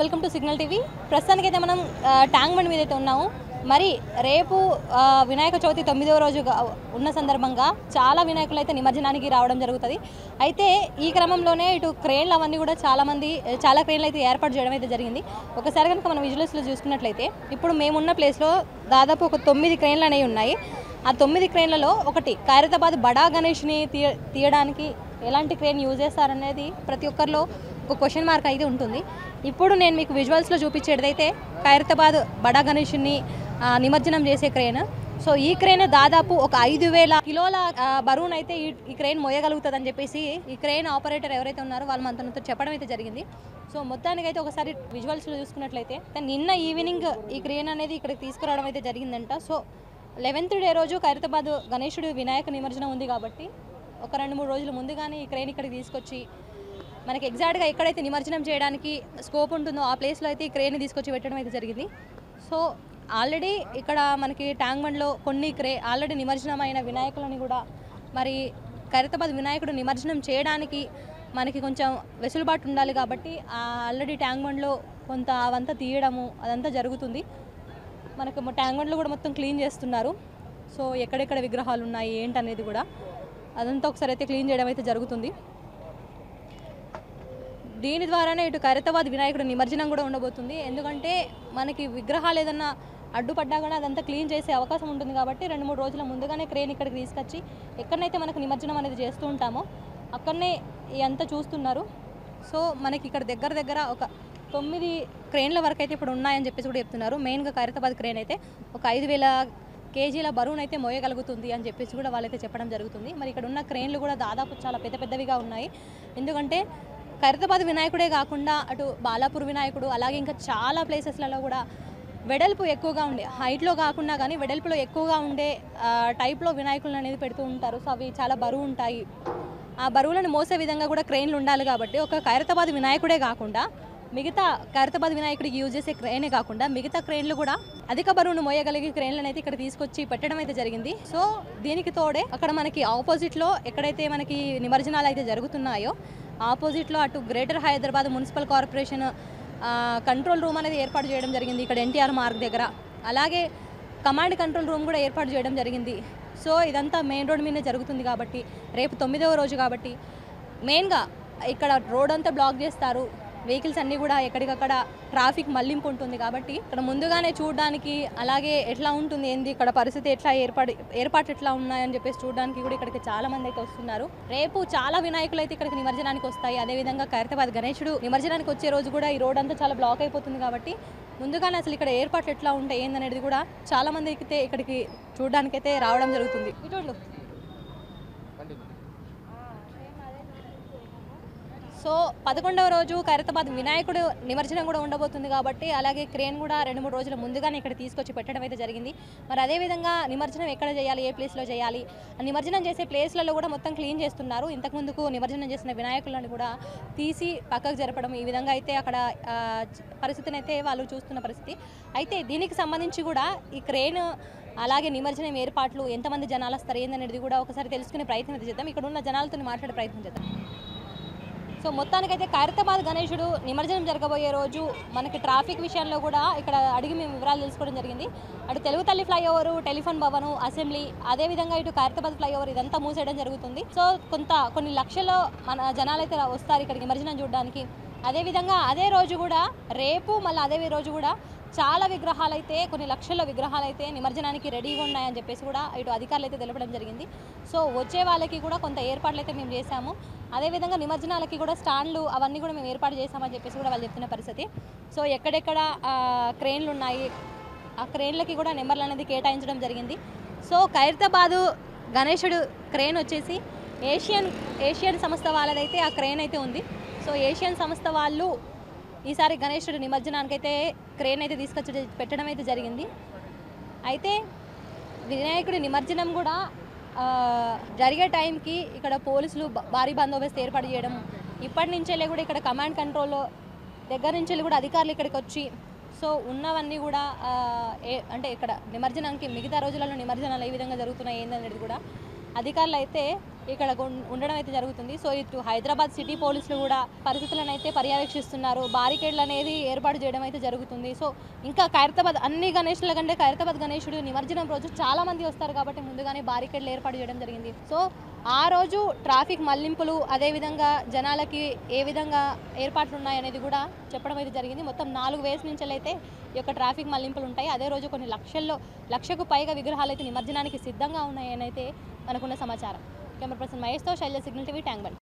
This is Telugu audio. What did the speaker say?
Welcome to signal TV. ప్రస్తుతానికైతే మనం ట్యాంక్ బండ్ మీద అయితే ఉన్నాము. మరి రేపు వినాయక చవితి 9వ రోజు ఉన్న సందర్భంగా చాలా వినాయకులు అయితే నిమజ్జనానికి రావడం జరుగుతుంది. అయితే ఈ క్రమంలోనే ఇటు క్రేన్లు అవన్నీ కూడా చాలా క్రేన్లు అయితే ఏర్పాటు చేయడం అయితే జరిగింది. ఒకసారి కనుక మనం విజువల్స్లో చూసుకున్నట్లయితే ఇప్పుడు మేమున్న ప్లేస్లో దాదాపు ఒక 9 క్రేన్లు అనేవి ఉన్నాయి. ఆ 9 క్రేన్లలో ఒకటి ఖైరతాబాద్ బడా గణేష్ని తీయడానికి ఎలాంటి క్రేన్ యూజ్ చేస్తారనేది ప్రతి ఒక్కరిలో ఒక క్వశ్చన్ మార్క్ అయితే ఉంటుంది. ఇప్పుడు నేను మీకు విజువల్స్లో చూపించేదైతే ఖైరతాబాద్ బడా గణేష్ని నిమజ్జనం చేసే క్రేన్. సో ఈ క్రేన్ దాదాపు ఒక 5,000 కిలోల బరువునైతే ఈ క్రేన్ మోయగలుగుతుందని చెప్పేసి ఈ క్రేన్ ఆపరేటర్ ఎవరైతే ఉన్నారో వాళ్ళు మనతో చెప్పడం అయితే జరిగింది. సో మొత్తానికైతే ఒకసారి విజువల్స్లో చూసుకున్నట్లయితే నిన్న ఈవినింగ్ ఈ క్రేన్ అనేది ఇక్కడికి తీసుకురావడం అయితే జరిగిందంట. సో 11th డే రోజు ఖైరతాబాద్ గణేశుడు వినాయక నిమజ్జనం ఉంది కాబట్టి ఒక 2-3 రోజుల ముందుగానే ఈ క్రేన్ ఇక్కడికి తీసుకొచ్చి మనకి ఎగ్జాక్ట్గా ఎక్కడైతే నిమజ్జనం చేయడానికి స్కోప్ ఉంటుందో ఆ ప్లేస్లో అయితే ఈ క్రేన్ని తీసుకొచ్చి పెట్టడం అయితే జరిగింది. సో ఆల్రెడీ ఇక్కడ మనకి ట్యాంక్ బండ్లో కొన్ని ఆల్రెడీ నిమజ్జనమైన వినాయకులని కూడా మరి ఖైరతాబాద్ వినాయకుడు నిమజ్జనం చేయడానికి మనకి కొంచెం వెసులుబాటు ఉండాలి కాబట్టి ఆల్రెడీ ట్యాంక్ బండ్లో కొంత అవంతా తీయడము అదంతా జరుగుతుంది. మనకు ట్యాంక్ బండ్లో కూడా మొత్తం క్లీన్ చేస్తున్నారు. సో ఎక్కడెక్కడ విగ్రహాలు ఉన్నాయి ఏంటనేది కూడా అదంతా ఒకసారి అయితే క్లీన్ చేయడం అయితే జరుగుతుంది. దీని ద్వారానే ఇటు ఖైరతాబాద్ వినాయకుడు నిమజ్జనం కూడా ఉండబోతుంది. ఎందుకంటే మనకి విగ్రహాలు ఏదన్నా అడ్డుపడ్డా కూడా అదంతా క్లీన్ చేసే అవకాశం ఉంటుంది కాబట్టి 2-3 రోజుల ముందుగానే క్రేన్ ఇక్కడికి తీసుకొచ్చి ఎక్కడైతే మనకు నిమజ్జనం అనేది చేస్తూ ఉంటామో అక్కడనే ఇదంతా చూస్తున్నారు. సో మనకి ఇక్కడ దగ్గర ఒక 9 క్రేన్ల వరకు అయితే ఇప్పుడు ఉన్నాయని చెప్పేసి కూడా చెప్తున్నారు. మెయిన్గా ఖైరతాబాద్ క్రేన్ అయితే ఒక 5,000 కేజీల బరువునైతే మోయగలుగుతుంది అని చెప్పేసి కూడా వాళ్ళైతే చెప్పడం జరుగుతుంది. మరి ఇక్కడ ఉన్న క్రేన్లు కూడా దాదాపు చాలా పెద్దవిగా ఉన్నాయి. ఎందుకంటే ఖైరతాబాద్ వినాయకుడే కాకుండా అటు బాలాపూర్ వినాయకుడు అలాగే ఇంకా చాలా ప్లేసెస్లలో కూడా వెడల్పు ఎక్కువగా ఉండే హైట్లో కాకుండా కానీ వెడల్పులో ఎక్కువగా ఉండే టైప్లో వినాయకులను అనేది పెడుతూ ఉంటారు. సో అవి చాలా బరువు ఉంటాయి. ఆ బరువులను మోసే విధంగా కూడా క్రేన్లు ఉండాలి కాబట్టి ఒక ఖైరతాబాద్ వినాయకుడే కాకుండా మిగతా ఖైరతాబాద్ వినాయకుడికి యూజ్ చేసే క్రేనే కాకుండా మిగతా క్రేన్లు కూడా అధిక బరువును మోయగలిగే క్రేన్లను అయితే ఇక్కడ తీసుకొచ్చి పెట్టడం అయితే జరిగింది. సో దీనికి తోడే అక్కడ మనకి ఆపోజిట్లో ఎక్కడైతే మనకి నిమజ్జనాలు అయితే జరుగుతున్నాయో ఆపోజిట్లో అటు greater Hyderabad municipal corporation control room అనేది ఏర్పాటు చేయడం జరిగింది ఇక్కడ ఎన్టీఆర్ మార్గ్ దగ్గర. అలాగే కమాండ్ కంట్రోల్ రూమ్ కూడా ఏర్పాటు చేయడం జరిగింది. సో ఇదంతా మెయిన్ రోడ్ మీదే జరుగుతుంది కాబట్టి రేపు 9వ రోజు కాబట్టి మెయిన్గా ఇక్కడ రోడ్ అంతా బ్లాక్ చేస్తారు. వెహికల్స్ అన్నీ కూడా ఎక్కడికక్కడ ట్రాఫిక్ మళ్లింపు ఉంటుంది కాబట్టి ఇక్కడ ముందుగానే చూడడానికి అలాగే ఎట్లా ఉంటుంది ఏంది ఇక్కడ పరిస్థితి ఎట్లా ఏర్పాటు ఎట్లా ఉన్నాయని చెప్పేసి చూడడానికి కూడా ఇక్కడికి చాలా మంది అయితే వస్తున్నారు. రేపు చాలా వినాయకులు అయితే ఇక్కడికి నిమజ్జనానికి వస్తాయి. అదేవిధంగా ఖైరతాబాద్ గణేశుడు నిమజ్జనానికి వచ్చే రోజు కూడా ఈ రోడ్ అంతా చాలా బ్లాక్ అయిపోతుంది కాబట్టి ముందుగానే అసలు ఇక్కడ ఏర్పాట్లు ఎట్లా ఉంటాయి ఏందనేది కూడా చాలా మంది అయితే ఇక్కడికి చూడడానికి అయితే రావడం జరుగుతుంది. ఇటు సో 11వ రోజు ఖైరతాబాద్ వినాయకుడు నిమజ్జనం కూడా ఉండబోతుంది కాబట్టి అలాగే క్రేన్ కూడా 2-3 రోజుల ముందుగానే ఇక్కడ తీసుకొచ్చి పెట్టడం అయితే జరిగింది. మరి అదేవిధంగా నిమజ్జనం ఎక్కడ చేయాలి, ఏ ప్లేస్లో చేయాలి, నిమజ్జనం చేసే ప్లేస్లలో కూడా మొత్తం క్లీన్ చేస్తున్నారు. ఇంతకుముందుకు నిమజ్జనం చేసిన వినాయకులను కూడా తీసి పక్కకు జరపడం ఈ విధంగా అయితే అక్కడ పరిస్థితిని అయితే వాళ్ళు చూస్తున్న పరిస్థితి. అయితే దీనికి సంబంధించి కూడా ఈ క్రేన్ అలాగే నిమజ్జనం ఏర్పాట్లు ఎంతమంది జనాలు వస్తారు ఏందనేది కూడా ఒకసారి తెలుసుకునే ప్రయత్నం అయితే చేద్దాం. ఇక్కడ ఉన్న జనాలతో మాట్లాడే ప్రయత్నం చేద్దాం. సో మొత్తానికైతే ఖైరతాబాద్ గణేశుడు నిమజ్జనం జరగబోయే రోజు మనకి ట్రాఫిక్ విషయంలో కూడా ఇక్కడ అడిగి మేము వివరాలు తెలుసుకోవడం జరిగింది. అటు తెలుగు తల్లి ఫ్లైఓవరు, టెలిఫోన్ భవను, అసెంబ్లీ, అదేవిధంగా ఇటు ఖైరతాబాద్ ఫ్లైఓవర్ ఇదంతా మూసేయడం జరుగుతుంది. సో కొన్ని లక్షల్లో మన జనాలు అయితే వస్తారు ఇక్కడికి నిమజ్జనం చూడడానికి. అదేవిధంగా అదే రోజు కూడా రేపు మళ్ళీ అదే రోజు కూడా చాలా విగ్రహాలు అయితే కొన్ని లక్షల విగ్రహాలు అయితే నిమజ్జనానికి రెడీగా ఉన్నాయని చెప్పేసి కూడా ఇటు అధికారులు అయితే తెలపడం జరిగింది. సో వచ్చే వాళ్ళకి కూడా కొంత ఏర్పాట్లు అయితే మేము చేశాము. అదేవిధంగా నిమజ్జనాలకి కూడా స్టాండ్లు అవన్నీ కూడా మేము ఏర్పాటు చేశామని చెప్పేసి కూడా వాళ్ళు చెప్తున్న పరిస్థితి. సో ఎక్కడెక్కడ క్రేన్లు ఉన్నాయి ఆ క్రేన్లకి కూడా నెంబర్లు అనేది కేటాయించడం జరిగింది. సో ఖైరతాబాదు గణేశుడు క్రేన్ వచ్చేసి ఏషియన్ సంస్థ వాళ్ళదైతే ఆ క్రేన్ అయితే ఉంది. సో ఏషియన్ సంస్థ వాళ్ళు ఈసారి గణేశుడు నిమజ్జనానికి అయితే క్రేన్ అయితే తీసుకొచ్చి పెట్టడం అయితే జరిగింది. అయితే వినాయకుడి నిమజ్జనం కూడా జరిగే టైంకి ఇక్కడ పోలీసులు భారీ బందోబస్తు ఏర్పాటు చేయడం ఇప్పటి నుంచెల్లే కూడా ఇక్కడ కమాండ్ కంట్రోల్ దగ్గర నుంచి కూడా అధికారులు ఇక్కడికి వచ్చి సో ఉన్నవన్నీ కూడా అంటే ఇక్కడ నిమజ్జనానికి మిగతా రోజులలో నిమజ్జనాలు ఏ విధంగా జరుగుతున్నాయి ఏందనేది కూడా అధికారులు అయితే ఇక్కడ ఉండడం అయితే జరుగుతుంది. సో ఇటు హైదరాబాద్ సిటీ పోలీసులు కూడా పరిస్థితులను అయితే పర్యవేక్షిస్తున్నారు. బారికేడ్లు అనేది ఏర్పాటు చేయడం అయితే జరుగుతుంది. సో ఇంకా ఖైరతాబాద్ అన్ని గణేషుల కంటే ఖైరతాబాద్ గణేశుడు నిమజ్జనం రోజు చాలా మంది వస్తారు కాబట్టి ముందుగానే బారికేడ్లు ఏర్పాటు చేయడం జరిగింది. సో ఆ రోజు ట్రాఫిక్ మళ్లింపులు అదేవిధంగా జనాలకి ఏ విధంగా ఏర్పాట్లు ఉన్నాయనేది కూడా చెప్పడం అయితే జరిగింది. మొత్తం 4 వేస్ నుంచి అయితే ఈ యొక్క ట్రాఫిక్ మళ్లింపులు ఉంటాయి. అదే రోజు కొన్ని లక్షకు పైగా విగ్రహాలు అయితే నిమజ్జనానికి సిద్ధంగా ఉన్నాయని అయితే మనకున్న సమాచారం. కెమెరా పర్సన్ మహేష్తో Sailaja, signal TV, Tank bund.